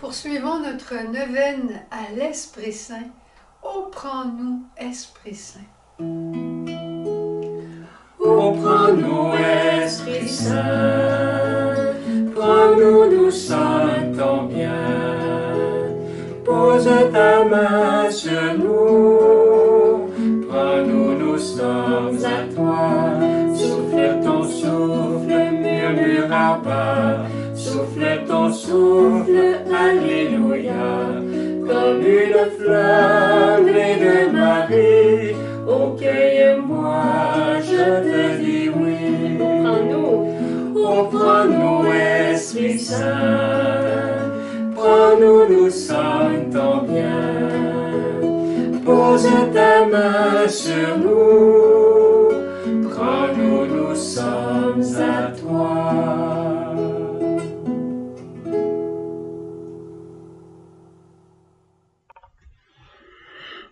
Poursuivons notre neuvaine à l'Esprit Saint. Ô prends-nous, Esprit Saint. Ô prends-nous, Esprit Saint, prends-nous, nous sommes ton bien. Pose ta main sur nous, prends-nous, nous sommes à toi. Souffle ton souffle, murmure à bas. Souffle ton souffle, alléluia. Comme une flamme de Marie, ô cueille-moi, je te dis oui. Ô prends-nous, Esprit Saint, prends-nous, nous sommes ton bien. Pose ta main sur nous, prends-nous, nous sommes à toi.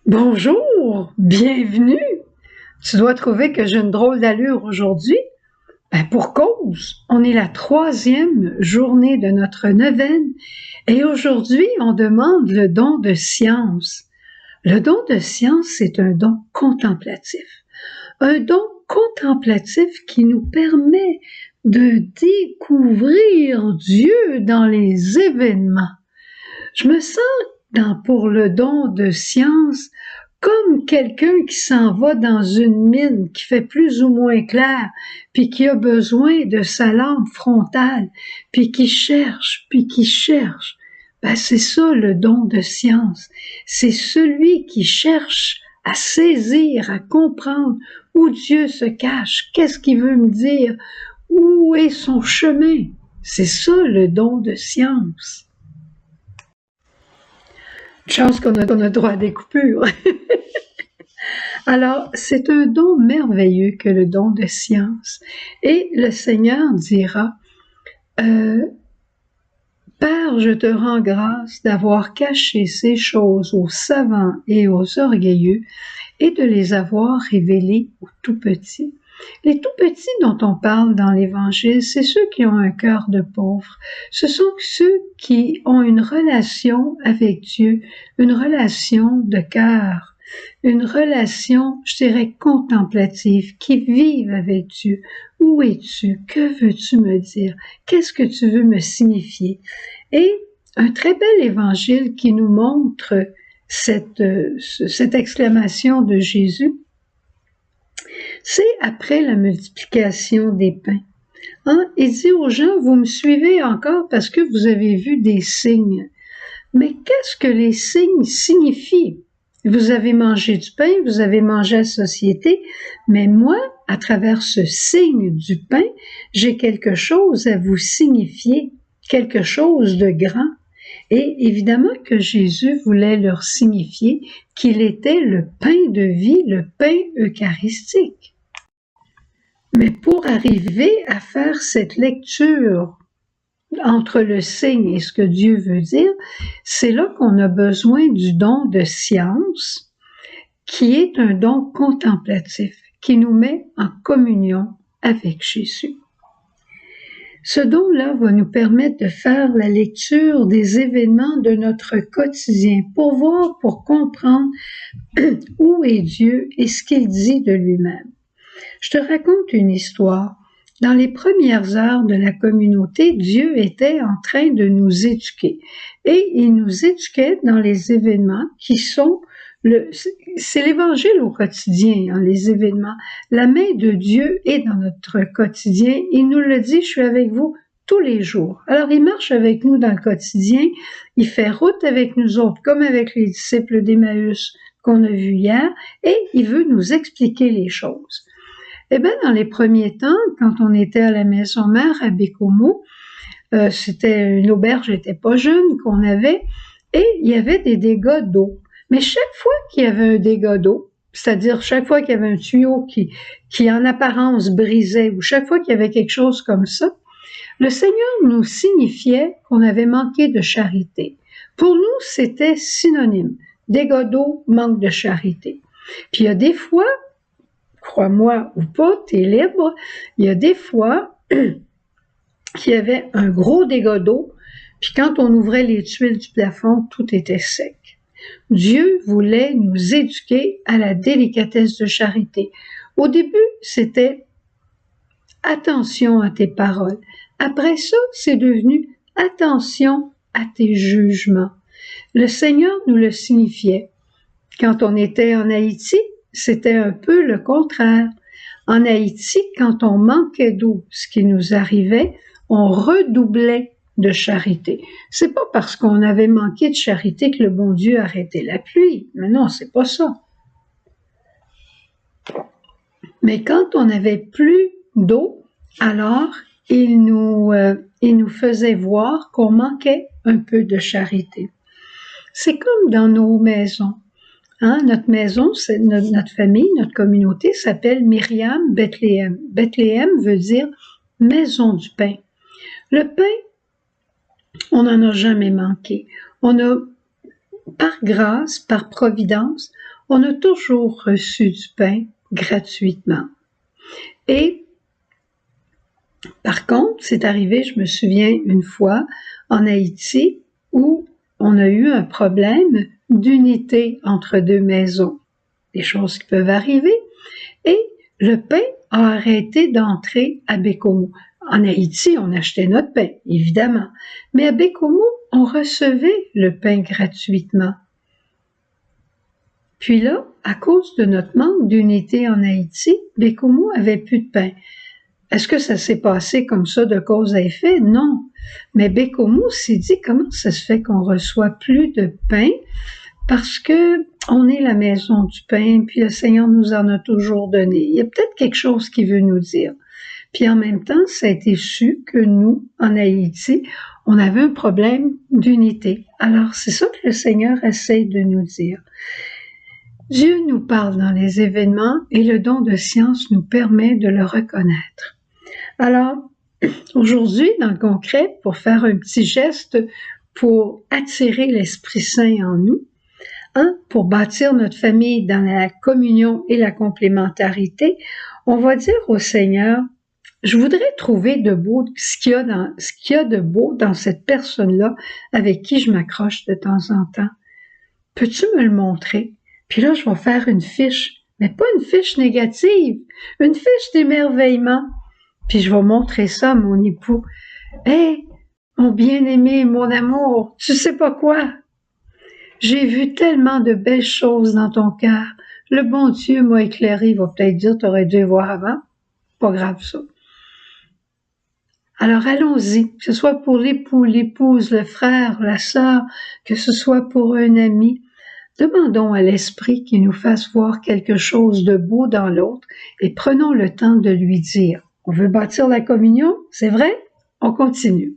Bonjour, bienvenue. Tu dois trouver que j'ai une drôle d'allure aujourd'hui. Pour cause, on est la 3e journée de notre neuvaine et aujourd'hui, on demande le don de science. Le don de science, c'est un don contemplatif. Un don contemplatif qui nous permet de découvrir Dieu dans les événements. Je me sens pour le don de science comme quelqu'un qui s'en va dans une mine qui fait plus ou moins clair, puis qui a besoin de sa lampe frontale, puis qui cherche. C'est ça le don de science. C'est celui qui cherche à saisir, à comprendre où Dieu se cache, qu'est-ce qu'il veut me dire, où est son chemin. C'est ça le don de science. Chance qu'on a droit à des coupures. Alors, c'est un don merveilleux que le don de science. Et le Seigneur dira, Père, je te rends grâce d'avoir caché ces choses aux savants et aux orgueilleux et de les avoir révélées aux tout-petits. Les tout-petits dont on parle dans l'Évangile, c'est ceux qui ont un cœur de pauvre. Ce sont ceux qui ont une relation avec Dieu, une relation de cœur, une relation, je dirais, contemplative, qui vivent avec Dieu. Où es-tu? Que veux-tu me dire? Qu'est-ce que tu veux me signifier? Et un très bel évangile qui nous montre cette exclamation de Jésus, c'est après la multiplication des pains. Il dit aux gens, vous me suivez encore parce que vous avez vu des signes. Mais qu'est-ce que les signes signifient? Vous avez mangé du pain, vous avez mangé la société, mais moi, à travers ce signe du pain, j'ai quelque chose à vous signifier, quelque chose de grand. Et évidemment que Jésus voulait leur signifier qu'il était le pain de vie, le pain eucharistique. Mais pour arriver à faire cette lecture entre le signe et ce que Dieu veut dire, c'est là qu'on a besoin du don de science, qui est un don contemplatif, qui nous met en communion avec Jésus. Ce don-là va nous permettre de faire la lecture des événements de notre quotidien pour voir, pour comprendre où est Dieu et ce qu'il dit de lui-même. Je te raconte une histoire. Dans les premières heures de la communauté, Dieu était en train de nous éduquer. Et il nous éduquait dans les événements qui sont c'est l'évangile au quotidien, les événements. La main de Dieu est dans notre quotidien. Il nous le dit, je suis avec vous tous les jours. Alors, il marche avec nous dans le quotidien. Il fait route avec nous autres, comme avec les disciples d'Emmaüs qu'on a vus hier, et il veut nous expliquer les choses. Dans les premiers temps, quand on était à la maison mère à Bécomo, c'était une auberge, j'étais pas jeune, qu'on avait, et il y avait des dégâts d'eau. Mais chaque fois qu'il y avait un dégât d'eau, c'est-à-dire chaque fois qu'il y avait un tuyau qui en apparence brisait, ou chaque fois qu'il y avait quelque chose comme ça, le Seigneur nous signifiait qu'on avait manqué de charité. Pour nous, c'était synonyme. Dégât d'eau, manque de charité. Puis il y a des fois, crois-moi ou pas, t'es libre, il y a des fois qu'il y avait un gros dégât d'eau, Puis quand on ouvrait les tuiles du plafond, tout était sec. Dieu voulait nous éduquer à la délicatesse de charité. Au début, c'était attention à tes paroles. Après ça, c'est devenu attention à tes jugements. Le Seigneur nous le signifiait. Quand on était en Haïti, c'était un peu le contraire. En Haïti, quand on manquait d'eau, ce qui nous arrivait, on redoublait de charité. C'est pas parce qu'on avait manqué de charité que le bon Dieu arrêtait la pluie. Mais non, c'est pas ça. Mais quand on n'avait plus d'eau, alors il nous faisait voir qu'on manquait un peu de charité. C'est comme dans nos maisons. Hein? Notre maison, notre famille, notre communauté s'appelle Myriam Bethléem. Bethléem veut dire maison du pain. Le pain, on n'en a jamais manqué. On a, par grâce, par providence, on a toujours reçu du pain gratuitement. Et par contre, c'est arrivé, je me souviens une fois, en Haïti, où on a eu un problème d'unité entre deux maisons. Des choses qui peuvent arriver. Et le pain a arrêté d'entrer à Bécomo. En Haïti, on achetait notre pain, évidemment. Mais à Bécomo, on recevait le pain gratuitement. Puis là, à cause de notre manque d'unité en Haïti, Bécomo avait plus de pain. Est-ce que ça s'est passé comme ça de cause à effet? Non. Mais Bécomo s'est dit, comment ça se fait qu'on reçoit plus de pain? Parce que on est la maison du pain, puis le Seigneur nous en a toujours donné. Il y a peut-être quelque chose qu'il veut nous dire. Puis en même temps, ça a été su que nous, en Haïti, on avait un problème d'unité. Alors, c'est ça que le Seigneur essaie de nous dire. Dieu nous parle dans les événements et le don de science nous permet de le reconnaître. Alors, aujourd'hui, dans le concret, pour faire un petit geste pour attirer l'Esprit Saint en nous, pour bâtir notre famille dans la communion et la complémentarité, on va dire au Seigneur, je voudrais trouver de beau ce qu'il y a de beau dans cette personne-là avec qui je m'accroche de temps en temps. Peux-tu me le montrer? Puis là, je vais faire une fiche, mais pas une fiche négative, une fiche d'émerveillement. Puis je vais montrer ça à mon époux. « Hey, mon bien-aimé, mon amour, tu sais pas quoi? J'ai vu tellement de belles choses dans ton cœur. Le bon Dieu m'a éclairé. » Il va peut-être dire, t'aurais dû voir avant. Pas grave ça. Alors allons-y, que ce soit pour l'époux, l'épouse, le frère, la sœur, que ce soit pour un ami. Demandons à l'Esprit qu'il nous fasse voir quelque chose de beau dans l'autre et prenons le temps de lui dire. On veut bâtir la communion, c'est vrai? On continue.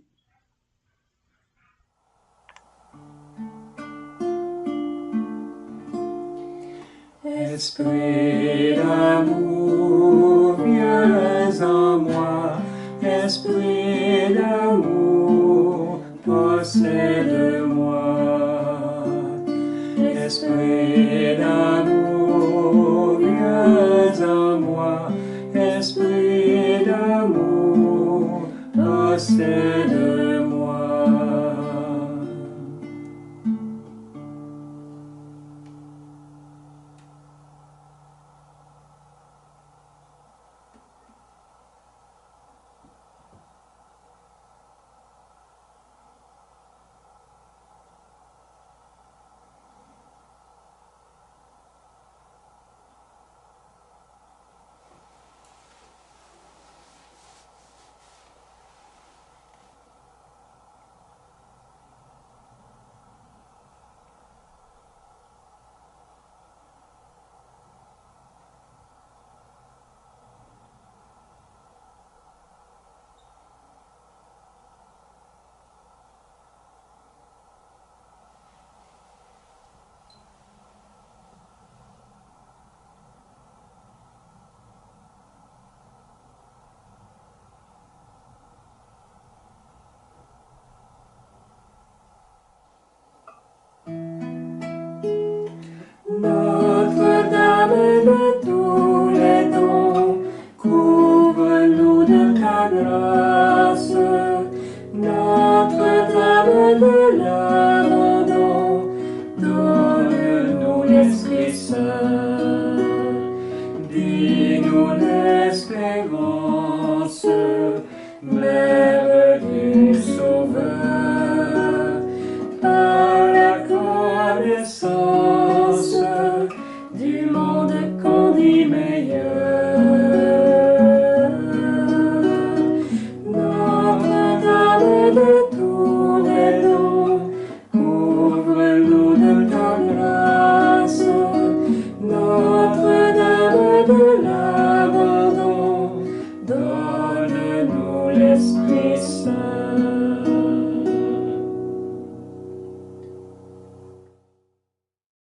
Esprit d'amour, viens en moi. Esprit d'amour, possède-moi. Esprit d'amour, viens en moi. Esprit d'amour, possède-moi. Notre-Dame de tous les dons, couvre-nous de ta grâce. Notre-Dame de l'abandon, donne-nous l'Esprit Saint, dis-nous l'espérance.